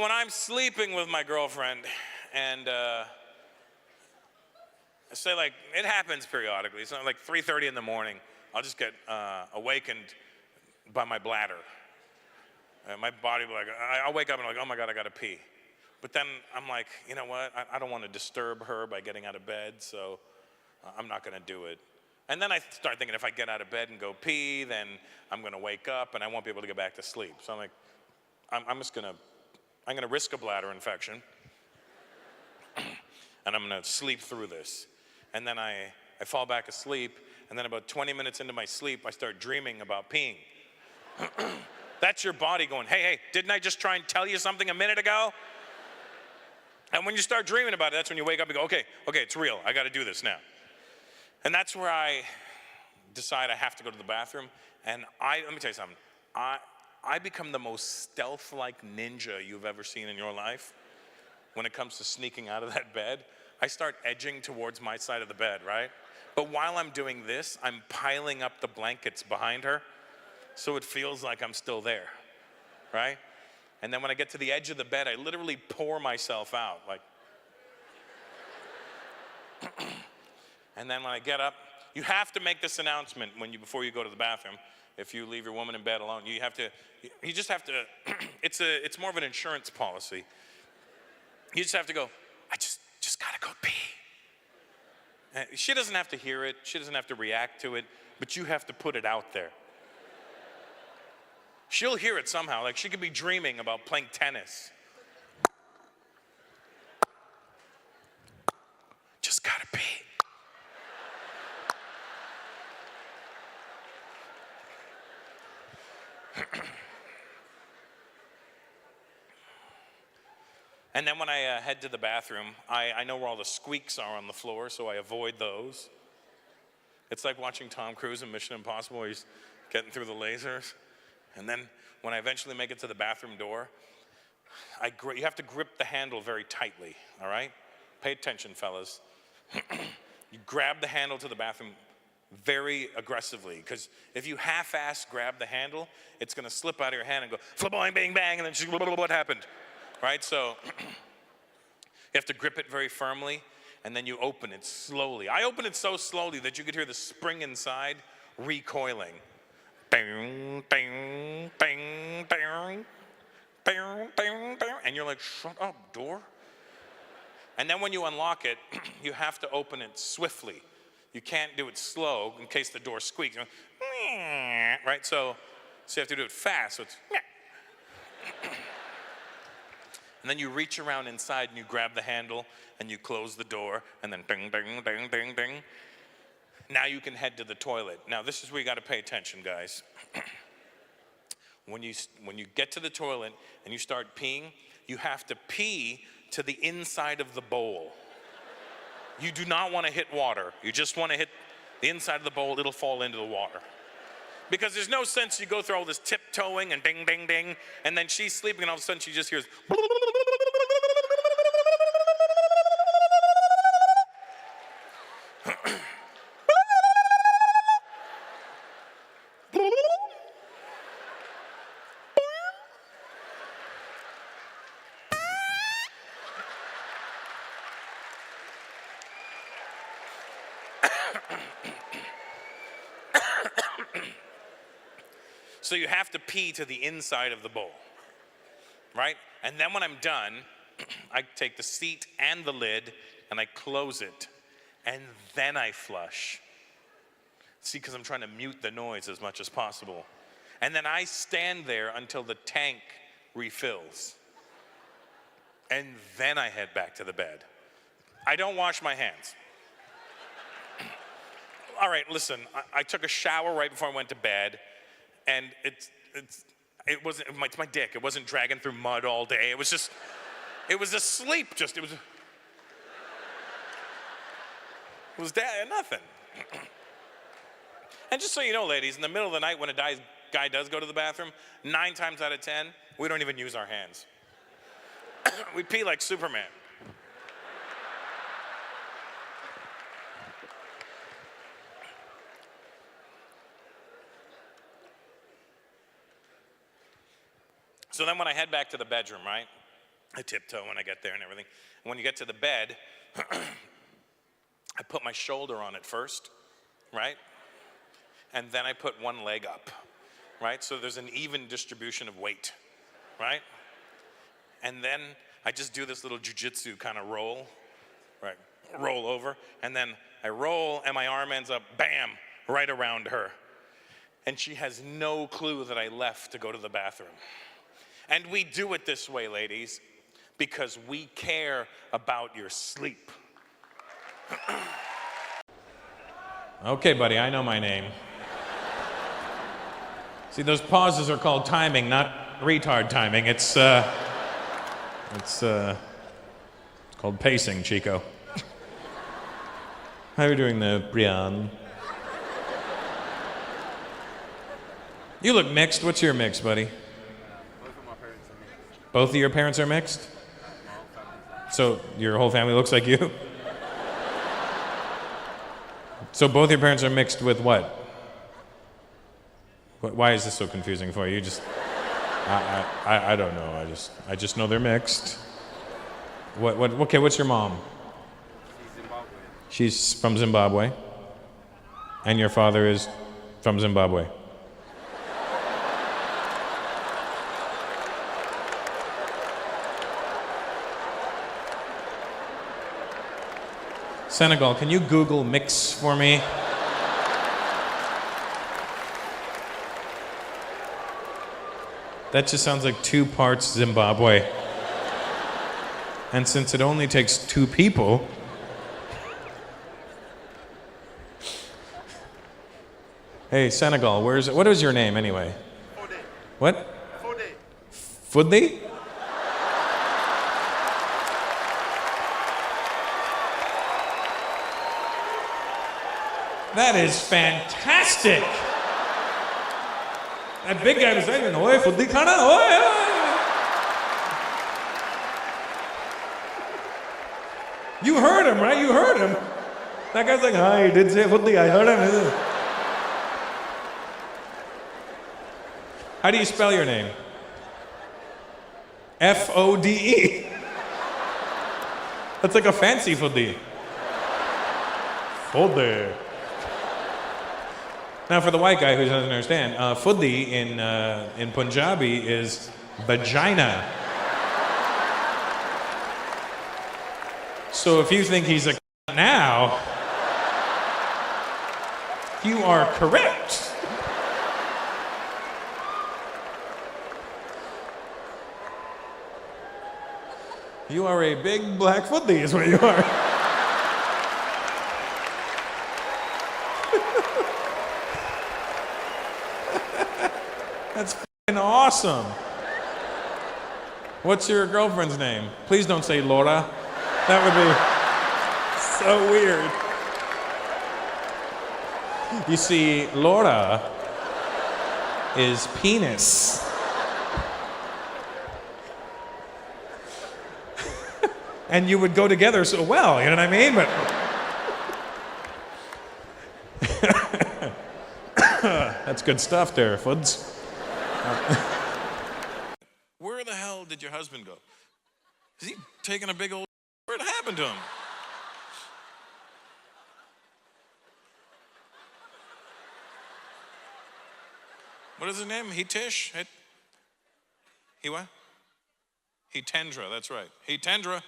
When I'm sleeping with my girlfriend and say like, it happens periodically. It's not like 3:30 in the morning, I'll just get awakened by my bladder. My body will I'll wake up and I'm like, oh my God, I gotta pee. But then I'm like, you know what? I don't want to disturb her by getting out of bed, so I'm not gonna do it. And then I start thinking, if I get out of bed and go pee, then I'm gonna wake up and I won't be able to get back to sleep. So I'm like, I'm gonna risk a bladder infection and I'm gonna sleep through this. And then I fall back asleep, and then about 20 minutes into my sleep, I start dreaming about peeing. That's your body going, hey, didn't I just try and tell you something a minute ago? And when you start dreaming about it, that's when you wake up and go, okay, it's real. I got to do this now. And that's where I decide I have to go to the bathroom. And let me tell you something. I become the most stealth-like ninja you've ever seen in your life when it comes to sneaking out of that bed. I start edging towards my side of the bed, right? But while I'm doing this, I'm piling up the blankets behind her, so it feels like I'm still there, right? And then when I get to the edge of the bed, I literally pour myself out, like. And then when I get up, you have to make this announcement before you go to the bathroom. If you leave your woman in bed alone, you just have to, it's more of an insurance policy. You just have to go, I just gotta go pee. And she doesn't have to hear it, she doesn't have to react to it, but you have to put it out there. She'll hear it somehow, like she could be dreaming about playing tennis. Just gotta pee. And then when I head to the bathroom, I know where all the squeaks are on the floor, so I avoid those. It's like watching Tom Cruise in Mission Impossible, where he's getting through the lasers. And then when I eventually make it to the bathroom door, you have to grip the handle very tightly, all right? Pay attention, fellas. You grab the handle to the bathroom very aggressively, because if you half-ass grab the handle, it's gonna slip out of your hand and go, flaboing, bang, bang, and then what happened? Right, so you have to grip it very firmly, and then you open it slowly. I open it so slowly that you could hear the spring inside recoiling. Bang, bang, bang, bang, bang, bang, bang, and you're like, shut up, door. And then when you unlock it, you have to open it swiftly. You can't do it slow in case the door squeaks. Right, so you have to do it fast, so it's. And then you reach around inside and you grab the handle and you close the door, and then ding, ding, ding, ding, ding. Now you can head to the toilet. Now this is where you gotta pay attention, guys. When you get to the toilet and you start peeing, you have to pee to the inside of the bowl. You do not wanna hit water. You just wanna hit the inside of the bowl, it'll fall into the water. Because there's no sense you go through all this tiptoeing and ding, ding, ding, and then she's sleeping and all of a sudden she just hears. So you have to pee to the inside of the bowl, right? And then when I'm done, I take the seat and the lid and I close it, and then I flush. See, because I'm trying to mute the noise as much as possible. And then I stand there until the tank refills. And then I head back to the bed. I don't wash my hands. All right, listen, I took a shower right before I went to bed. And it's my dick. It wasn't dragging through mud all day. It was asleep. It was nothing. And just so you know, ladies, in the middle of the night when a guy does go to the bathroom, 9 times out of 10, we don't even use our hands. We pee like Superman. So then when I head back to the bedroom, right, I tiptoe when I get there and everything. And when you get to the bed, I put my shoulder on it first, right? And then I put one leg up, right? So there's an even distribution of weight, right? And then I just do this little jujitsu kind of roll, right? Roll over, and then I roll, and my arm ends up, bam, right around her. And she has no clue that I left to go to the bathroom. And we do it this way, ladies, because we care about your sleep. Okay, buddy, I know my name. See, those pauses are called timing, not retard timing. It's called pacing, Chico. How are you doing there, Brian? You look mixed. What's your mix, buddy? Both of my parents are mixed. Both of your parents are mixed? So your whole family looks like you? So both your parents are mixed with what? Why is this so confusing for you? You just, I don't know. I just know they're mixed. Okay, what's your mom? She's Zimbabwean. She's from Zimbabwe. And your father is from Zimbabwe. Senegal, can you Google mix for me? That just sounds like 2 parts Zimbabwe. And since it only takes 2 people, hey, Senegal, what is your name anyway? Fode. What? Fode. Fudli? That is fantastic. That big guy was saying, "Oi, Fudli khana, oi, oi." You heard him, right? You heard him. That guy's like, "Hi, he did say Fudli. I heard him." How do you spell your name? Fode. That's like a fancy Fudli. Fode. Now, for the white guy who doesn't understand, Fudli in Punjabi is vagina. So if you think he's a now, you are correct. You are a big black Fudli is what you are. That's f***ing awesome. What's your girlfriend's name? Please don't say Laura. That would be so weird. You see, Laura is penis. And you would go together so well, you know what I mean? But that's good stuff there, Fuds. Where the hell did your husband go? Is he taking a big old... What happened to him? What is his name? Hitish? He what? Hitendra, that's right. Hitendra.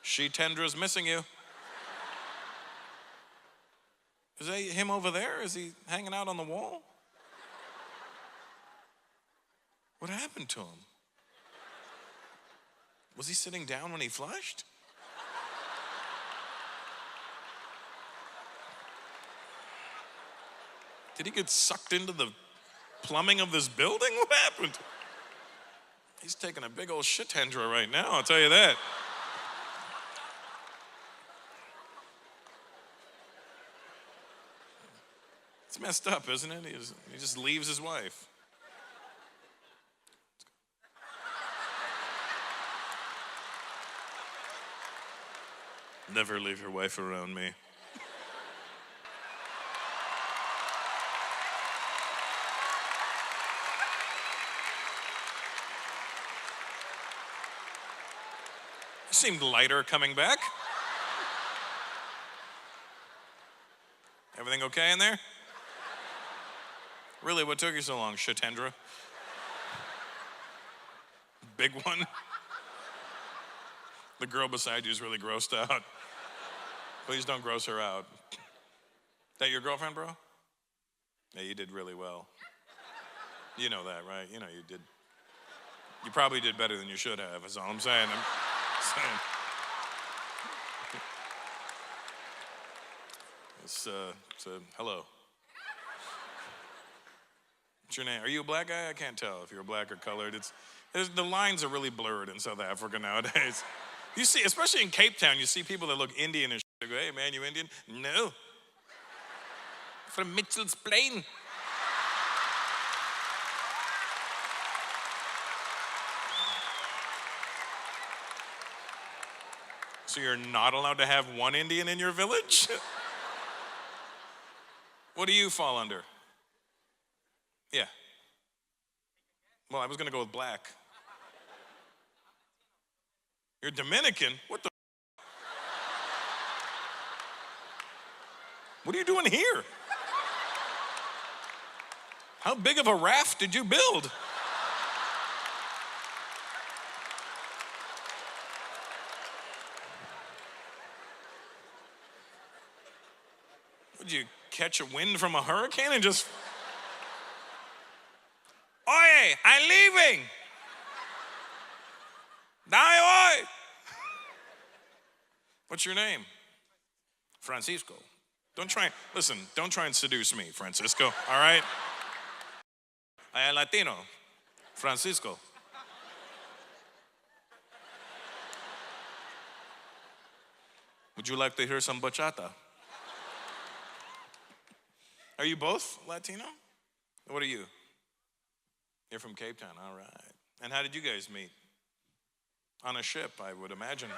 She-Tendra's missing you. Is that him over there? Is he hanging out on the wall? What happened to him? Was he sitting down when he flushed? Did he get sucked into the plumbing of this building? What happened? He's taking a big old shit-tendra right now, I'll tell you that. It's messed up, isn't it? He just leaves his wife. Never leave your wife around me. Seemed lighter coming back. Everything okay in there? Really, what took you so long, Shatendra? Big one? The girl beside you is really grossed out. Please don't gross her out. That your girlfriend, bro? Yeah, you did really well. You know that, right? You know you did. You probably did better than you should have, is all I'm saying. Hello. What's your name? Are you a black guy? I can't tell if you're black or colored. The lines are really blurred in South Africa nowadays. You see, especially in Cape Town, you see people that look Indian and shit. They go, hey man, you Indian? No. From Mitchell's Plain. So you're not allowed to have one Indian in your village? What do you fall under? Yeah. Well, I was gonna go with black. You're Dominican? What the? What are you doing here? How big of a raft did you build? Would you catch a wind from a hurricane and just... Oye, I'm leaving. Die, oi. What's your name? Francisco. Don't try and seduce me, Francisco, all right? I am Latino. Francisco. Would you like to hear some bachata? Are you both Latino? What are you? You're from Cape Town, all right. And how did you guys meet? On a ship, I would imagine.